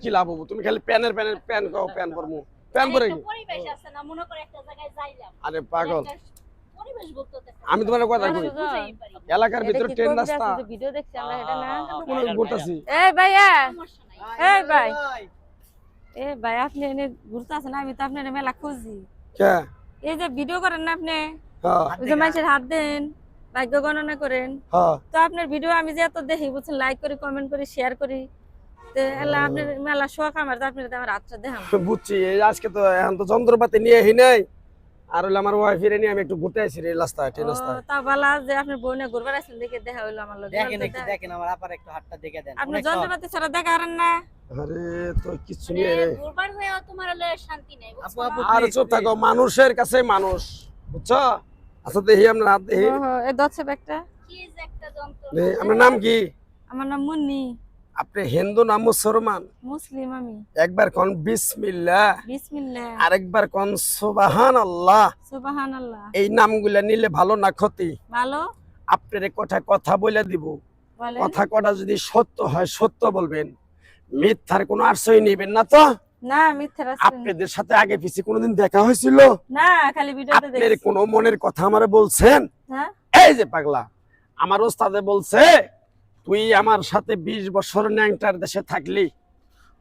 কি লাভ হবো? তুমি খালি প্যান কও, প্যান পরমু, প্যান পরে কি? পরিবেশ আছে না, মনে করে একটা জায়গায় যাইলাম। আরে পাগল, পরিবেশ বলতে আমি তোমার কথা কই, বুঝাই পারি। এলাকার ভিতরে ট্রেন রাস্তা ভিডিও দেখছি আমরা, এটা না মনে ঘুরতাছি। এই ভাইয়া, সমস্যা নাই। এই ভাই, এই ভাই আপনি এনে ঘুরতে আছেন, আমি তো আপনার মেলা খুঁজি। কে? এই যে ভিডিও করেন না আপনি, হ্যাঁ ওই যে মানুষের হাত দেন, ভাগ্য গণনা করেন, হ্যাঁ, তো আপনার ভিডিও আমি যে এত দেখি বুঝছেন, লাইক করি, কমেন্ট করি, শেয়ার করি, তো এলা আপনার মেলা শখ আমার, তো আপনি আমার রাতটা দেখাম। বুঝছি। এই আজকে তো এখন তো যন্ত্রপাতি নিয়ে হি নাই, আর হলো আমার ওয়াইফের নিয়ে আমি একটু ঘুরতে আইছি রে রাস্তায়, ট্রেন রাস্তায়। তা বালা যে আপনার বউনে ঘুরবার আসছেন, দেখে দেখা হইলো আমার লগে। দেখেন আমার আপার একটু হাতটা দেখে দেন। আপনি যন্ত্রপাতি ছাড়া দেখা হারেন না। আরে তো কিছু নিয়ে ঘুরবার হয়েও তোমার হলে শান্তি নাই, বুঝছো? আপু, আর চুপ থাকো, মানুষের কাছে মানুষ, বুঝছো? আচ্ছা দেখি আমরা হাত দেখি। ওহো, এই দচ্ছে ব্যাগটা। কি যে একটা যন্ত্র। দেখি, আপনার নাম কি? আমার নাম মুন্নি, আপনি হিন্দু না মুসলমান? মুসলিম আমি। একবার কোন বিসমিল্লাহ, বিসমিল্লাহ, আরেকবার কোন সুবহানাল্লাহ। সুবহানাল্লাহ। এই নামগুলা নিলে ভালো না ক্ষতি? ভালো, আপনার কথা বলে দিব। বলেন। কথা কটা যদি সত্য হয় সত্য বলবেন, মিথ্যার কোনো আশ্রয় নেবেন না তো? না মিথ্যা রাস্তা আপনাদের সাথে আগে পিছে কোনোদিন দেখা হয়েছিল? না, খালি ভিডিওতে আপনার দেখছি। কোনো মনের কথা আমারে বলছেন? হ্যাঁ, এই যে পাগলা, আমার ওস্তাদে বলছে তুই আমার সাথে 20 বছর ন্যাংটার দেশে থাকলি,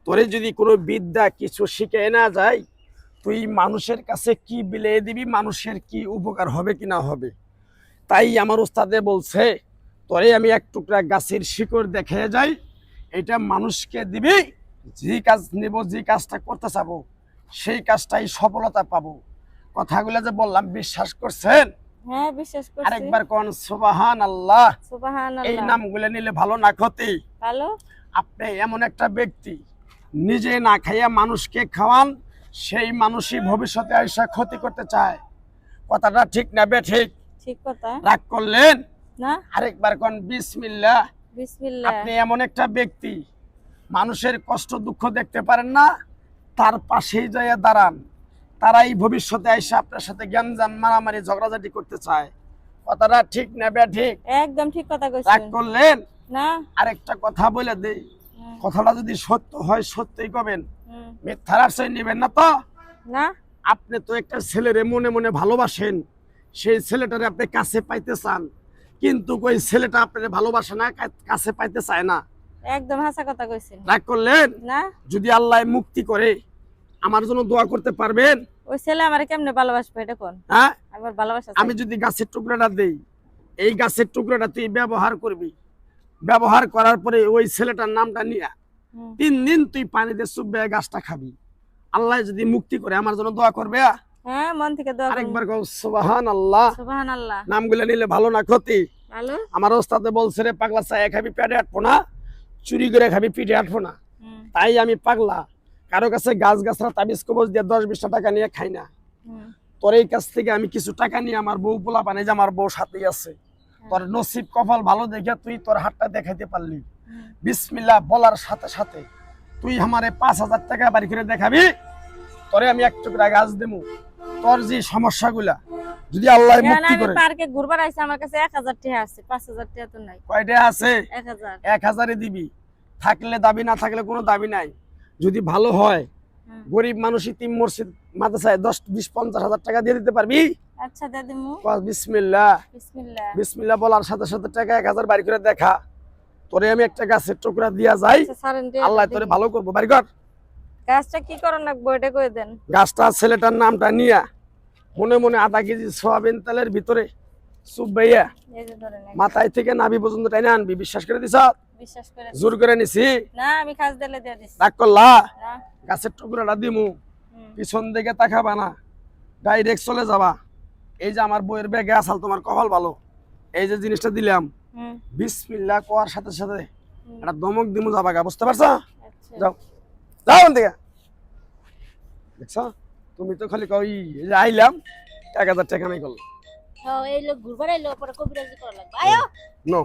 তোরে যদি কোনো বিদ্যা কিছু শিখে না যায়, তুই মানুষের কাছে কি বিলিয়ে দিবি, মানুষের কি উপকার হবে কি না হবে। তাই আমার ওস্তাদে বলছে তোরে আমি এক টুকরা গাছের শিকড় দেখে যাই, এটা মানুষকে দিবি, যে কাজ নেব, যে কাজটা করতে চাবো সেই কাজটাই সফলতা পাবো। কথাগুলো যে বললাম বিশ্বাস করছেন? হ্যাঁ বিশ্বাস করছি। আরেকবার কোন সুবহানাল্লাহ। এই সুবহানাল্লাহ। নামগুলো নিলে ভালো না ক্ষতি? ভালো। আপনি এমন একটা ব্যক্তি, নিজে না খাইয়া মানুষকে খাওয়ান, সেই মানুষই ভবিষ্যতে আইসা ক্ষতি করতে চায়। কথাটা ঠিক না বেঠিক? ঠিক কথা। রাগ করলেন? না, আরেকবার কোন বিসমিল্লাহ। বিসমিল্লাহ। আপনি এমন একটা ব্যক্তি, মানুষের কষ্ট দুঃখ দেখতে পারেন না, তার পাশেই যাইয়া দাঁড়ান, তারাই ভবিষ্যতে আইসা আপনার সাথে জ্ঞানজান মারামারি ঝগড়াঝাটি করতে চায়। কথাটা ঠিক না বেঠিক? একদম ঠিক কথা রাগ কইছেন। করলেন? না। আরেকটা কথা বলে দেই, কথাটা যদি সত্য হয় সত্যই কবেন, মিথ্যার আশ্রয় নেবেন না তো? না। আপনি তো একটা ছেলেরে মনে মনে ভালোবাসেন, সেই ছেলেটারে আপনি কাছে পাইতে চান, কিন্তু ওই ছেলেটা আপনার ভালোবাসে না, কাছে পাইতে চায় না। একদম হাসা কথা কইছেন। রাগ করলেন? না। যদি আল্লাহ মুক্তি করে আমার জন্য দোয়া করতে পারবেন? ওই ছেলে আমারে কেমনে ভালোবাসবে এটা কোন? হ্যাঁ, আমার ভালোবাসা আমি যদি গাছের টুকরাটা দেই, এই গাছের টুকরাটা তুই ব্যবহার করবি, ব্যবহার করার পরে ওই ছেলেটার নামটা নিয়ে 3 দিন তুই পানিতে চুববে গাছটা খাবি, আল্লাহ যদি মুক্তি করে আমার জন্য দোয়া করবে? হ্যাঁ, মন থেকে দোয়া করুন। আরেকবার কও সুবহানাল্লাহ। সুবহানাল্লাহ। নামগুলো নিলে ভালো না ক্ষতি? ভালো। আমার ওস্তাদে বলছে রে পাগলা, চায় খাবি পেটে আটবো না, চুরি করে খাবি পিঠে আটবো না। তাই আমি পাগলা কারো কাছে গাছ গাছরা তাবিজ কবজ দিয়ে 10-20 টাকা নিয়ে খাই না। তোর এই কাছ থেকে আমি কিছু টাকা নিয়ে আমার বউ পোলা পানি, যে আমার বউ সাথেই আছে, তোর নসিব কপাল ভালো দেখে তুই তোর হাতটা দেখাইতে পারলি, বিসমিল্লাহ বলার সাথে সাথে তুই আমারে 5000 টাকা বাড়ি করে দেখাবি, তোরে আমি এক টুকরা গাছ দেবো। তোর যে সমস্যাগুলা যদি আল্লাহ মুক্তি করে। আমি পার্কে ঘুরবার আইছি, আমার কাছে 1000 টাকা আছে, 5000 টাকা তো নাই। কয়টা আছে? 1000। 1000 দিবি, থাকলে দাবি, না থাকলে কোনো দাবি নাই। যদি ভালো হয়, গরিব মানুষ ইতিম মসজিদ মাদ্রাসায় 10-20-50 হাজার টাকা দিয়ে দিতে পারবি? আচ্ছা দাদিমু। বিসমিল্লাহ। বিসমিল্লাহ। বিসমিল্লাহ বলার সাথে সাথে টাকা 1000 বাড়ি করে দেখা, তোরে আমি একটা গাছের টুকরা দিয়া যাই, আল্লাহ তোরে ভালো করবো। বাড়ি কর। গাছটা কি করন লাগবো এটা কই দেন। গাছটা ছেলেটার নামটা নিয়া মনে মনে আধা কেজি সয়াবিন তেলের ভিতরে চুবাইয়া এই যে ধরেন, মাথায় থেকে নাভি পর্যন্ত টাইনা আনবি। বিশ্বাস করে দিছ? বিশ্বাস করে। জোর করে নিছি? না, আমি খাস দিলে দিয়ে দিছি। রাগ করলা? না। গাছের টুকরাটা দিমু, পিছন দিকে তাকাবা না, ডাইরেক্ট চলে যাবা। এই যে আমার বইয়ের ব্যাগে আসাল, তোমার কপাল ভালো, এই যে জিনিসটা দিলাম, বিসমিল্লাহ কোয়ার সাথে সাথে একটা দমক দিমু, যাবা গা। বুঝতে পারছো? যাও যাও দিকে। দেখছ, তুমি তো খালি কই যে আইলাম 1000 টাকা নাই করলাম। হ্যাঁ, এই লোক ঘুরবার আইলো, পরে কবিরাজি করা লাগবে। আয়ো। নো